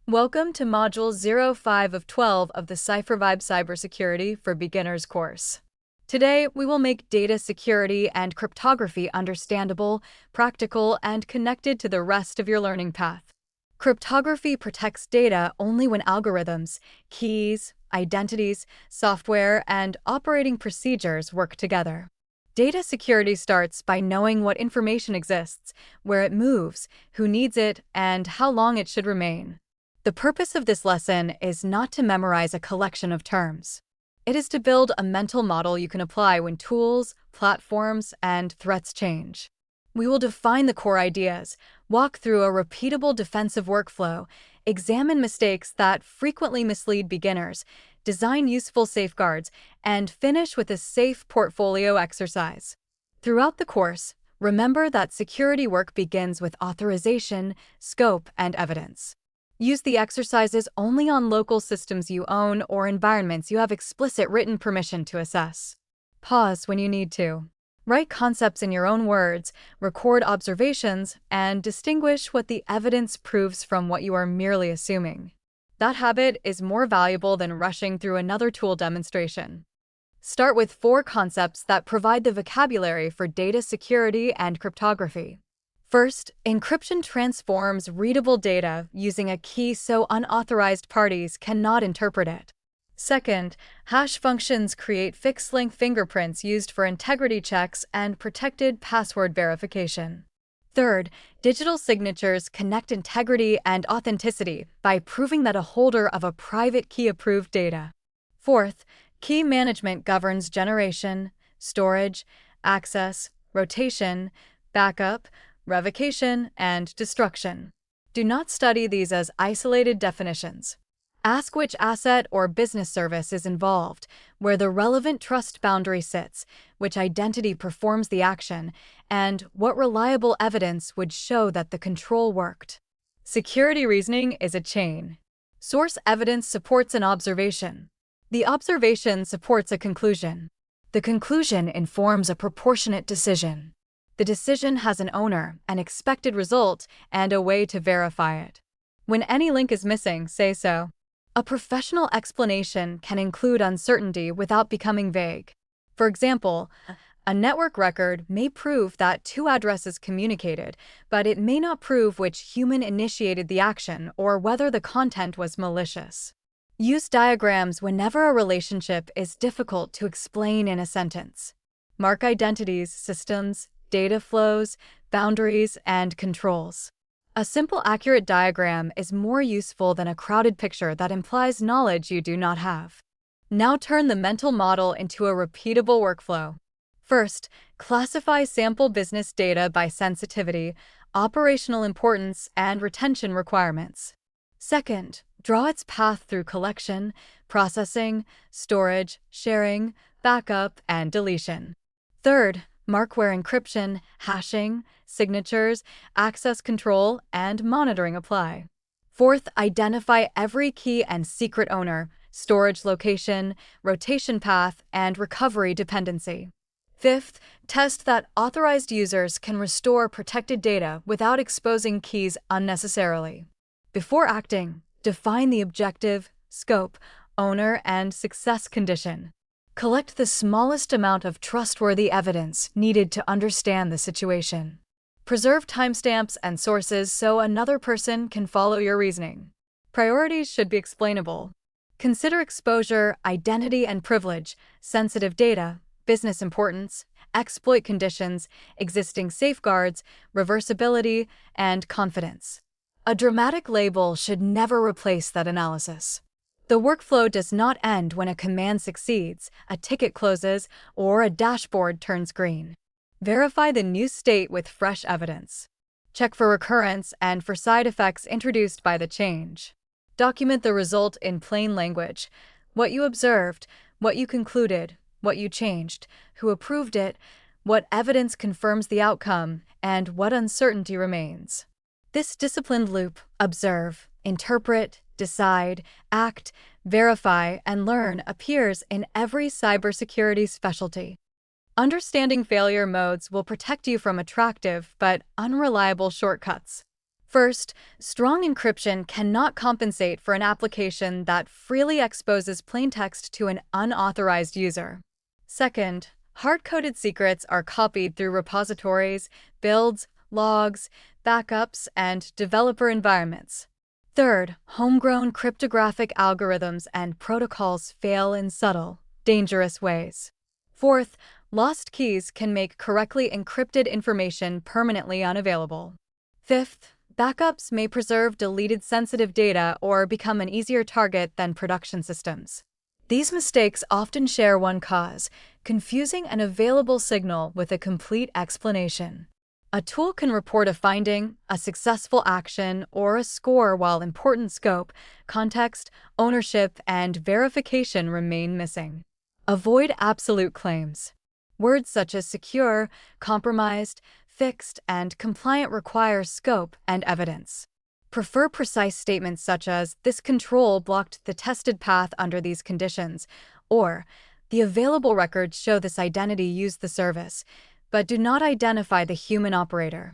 Welcome to Module 05 of 12 of the CipherVibe Cybersecurity for Beginners course. Today, we will make data security and cryptography understandable, practical, and connected to the rest of your learning path. Cryptography protects data only when algorithms, keys, identities, software, and operating procedures work together. Data security starts by knowing what information exists, where it moves, who needs it, and how long it should remain. The purpose of this lesson is not to memorize a collection of terms. It is to build a mental model you can apply when tools, platforms, and threats change. We will define the core ideas, walk through a repeatable defensive workflow, examine mistakes that frequently mislead beginners, design useful safeguards, and finish with a safe portfolio exercise. Throughout the course, remember that security work begins with authorization, scope, and evidence. Use the exercises only on local systems you own or environments you have explicit written permission to assess. Pause when you need to. Write concepts in your own words, record observations, and distinguish what the evidence proves from what you are merely assuming. That habit is more valuable than rushing through another tool demonstration. Start with 4 concepts that provide the vocabulary for data security and cryptography. First, encryption transforms readable data using a key so unauthorized parties cannot interpret it. Second, hash functions create fixed-length fingerprints used for integrity checks and protected password verification. Third, digital signatures connect integrity and authenticity by proving that a holder of a private key approved data. Fourth, key management governs generation, storage, access, rotation, backup, revocation, and destruction. Do not study these as isolated definitions. Ask which asset or business service is involved, where the relevant trust boundary sits, which identity performs the action, and what reliable evidence would show that the control worked. Security reasoning is a chain. Source evidence supports an observation. The observation supports a conclusion. The conclusion informs a proportionate decision. The decision has an owner, an expected result, and a way to verify it. When any link is missing, say so. A professional explanation can include uncertainty without becoming vague. For example, a network record may prove that 2 addresses communicated, but it may not prove which human initiated the action or whether the content was malicious. Use diagrams whenever a relationship is difficult to explain in a sentence. Mark identities, systems, data flows, boundaries, and controls. A simple, accurate diagram is more useful than a crowded picture that implies knowledge you do not have. Now turn the mental model into a repeatable workflow. First, classify sample business data by sensitivity, operational importance, and retention requirements. Second, draw its path through collection, processing, storage, sharing, backup, and deletion. Third, mark where encryption, hashing, signatures, access control, and monitoring apply. Fourth, identify every key and secret owner, storage location, rotation path, and recovery dependency. Fifth, test that authorized users can restore protected data without exposing keys unnecessarily. Before acting, define the objective, scope, owner, and success condition. Collect the smallest amount of trustworthy evidence needed to understand the situation. Preserve timestamps and sources so another person can follow your reasoning. Priorities should be explainable. Consider exposure, identity and privilege, sensitive data, business importance, exploit conditions, existing safeguards, reversibility, and confidence. A dramatic label should never replace that analysis. The workflow does not end when a command succeeds, a ticket closes, or a dashboard turns green. Verify the new state with fresh evidence. Check for recurrence and for side effects introduced by the change. Document the result in plain language: what you observed, what you concluded, what you changed, who approved it, what evidence confirms the outcome, and what uncertainty remains. This disciplined loop, observe, interpret, decide, act, verify, and learn, appears in every cybersecurity specialty. Understanding failure modes will protect you from attractive but unreliable shortcuts. First, strong encryption cannot compensate for an application that freely exposes plaintext to an unauthorized user. Second, hard-coded secrets are copied through repositories, builds, logs, backups, and developer environments. Third, homegrown cryptographic algorithms and protocols fail in subtle, dangerous ways. Fourth, lost keys can make correctly encrypted information permanently unavailable. Fifth, backups may preserve deleted sensitive data or become an easier target than production systems. These mistakes often share one cause: confusing an available signal with a complete explanation. A tool can report a finding, a successful action, or a score while important scope, context, ownership, and verification remain missing. Avoid absolute claims. Words such as secure, compromised, fixed, and compliant require scope and evidence. Prefer precise statements such as, "This control blocked the tested path under these conditions," or "The available records show this identity used the service," but do not identify the human operator.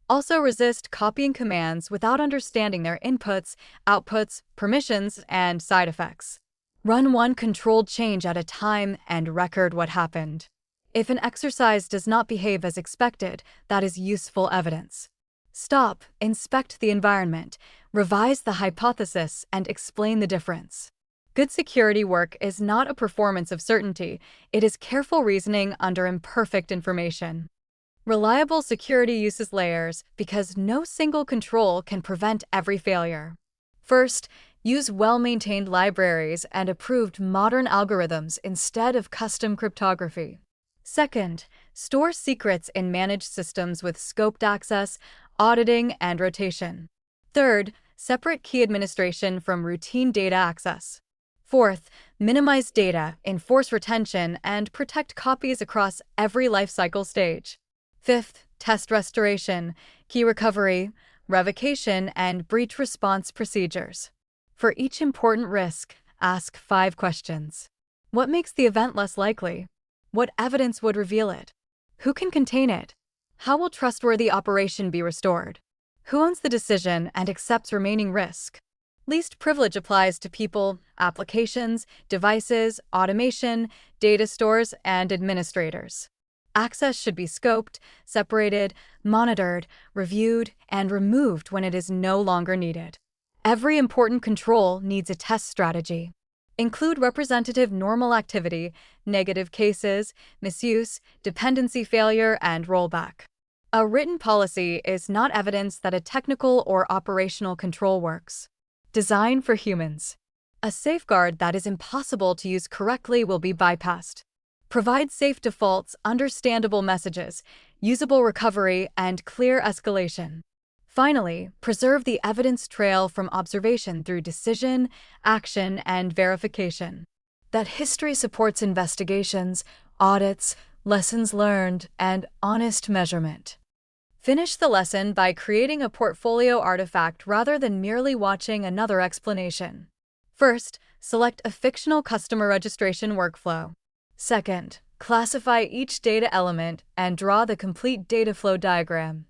Also resist copying commands without understanding their inputs, outputs, permissions, and side effects. Run one controlled change at a time and record what happened. If an exercise does not behave as expected, that is useful evidence. Stop, inspect the environment, revise the hypothesis, and explain the difference. Good security work is not a performance of certainty, it is careful reasoning under imperfect information. Reliable security uses layers because no single control can prevent every failure. First, use well-maintained libraries and approved modern algorithms instead of custom cryptography. Second, store secrets in managed systems with scoped access, auditing, and rotation. Third, separate key administration from routine data access. Fourth, minimize data, enforce retention, and protect copies across every lifecycle stage. Fifth, test restoration, key recovery, revocation, and breach response procedures. For each important risk, ask 5 questions. What makes the event less likely? What evidence would reveal it? Who can contain it? How will trustworthy operation be restored? Who owns the decision and accepts remaining risk? Least privilege applies to people, applications, devices, automation, data stores, and administrators. Access should be scoped, separated, monitored, reviewed, and removed when it is no longer needed. Every important control needs a test strategy. Include representative normal activity, negative cases, misuse, dependency failure, and rollback. A written policy is not evidence that a technical or operational control works. Design for humans. A safeguard that is impossible to use correctly will be bypassed. Provide safe defaults, understandable messages, usable recovery, and clear escalation. Finally, preserve the evidence trail from observation through decision, action, and verification. That history supports investigations, audits, lessons learned, and honest measurement. Finish the lesson by creating a portfolio artifact rather than merely watching another explanation. First, select a fictional customer registration workflow. Second, classify each data element and draw the complete data flow diagram.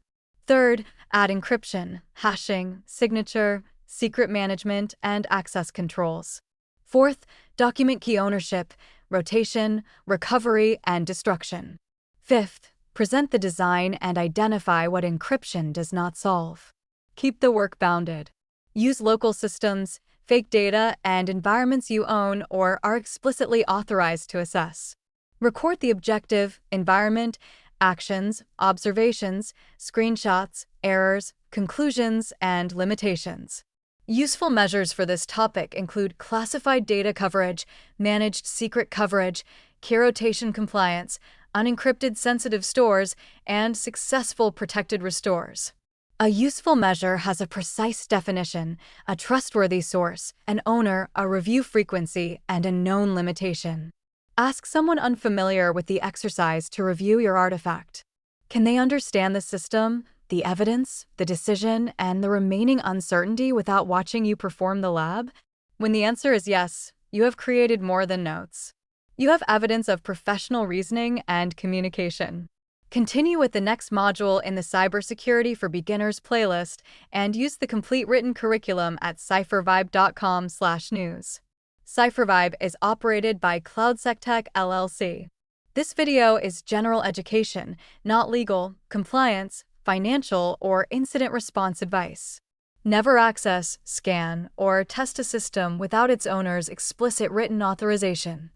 Third, add encryption, hashing, signature, secret management, and access controls. Fourth, document key ownership, rotation, recovery, and destruction. Fifth, present the design and identify what encryption does not solve. Keep the work bounded. Use local systems, fake data, and environments you own or are explicitly authorized to assess. Record the objective, environment, actions, observations, screenshots, errors, conclusions, and limitations. Useful measures for this topic include classified data coverage, managed secret coverage, key rotation compliance, unencrypted sensitive stores, and successful protected restores. A useful measure has a precise definition, a trustworthy source, an owner, a review frequency, and a known limitation. Ask someone unfamiliar with the exercise to review your artifact. Can they understand the system, the evidence, the decision, and the remaining uncertainty without watching you perform the lab? When the answer is yes, you have created more than notes. You have evidence of professional reasoning and communication. Continue with the next module in the Cybersecurity for Beginners playlist and use the complete written curriculum at CipherVibe.com/news. CipherVibe is operated by Cloudsectech LLC. This video is general education, not legal, compliance, financial, or incident response advice. Never access, scan, or test a system without its owner's explicit written authorization.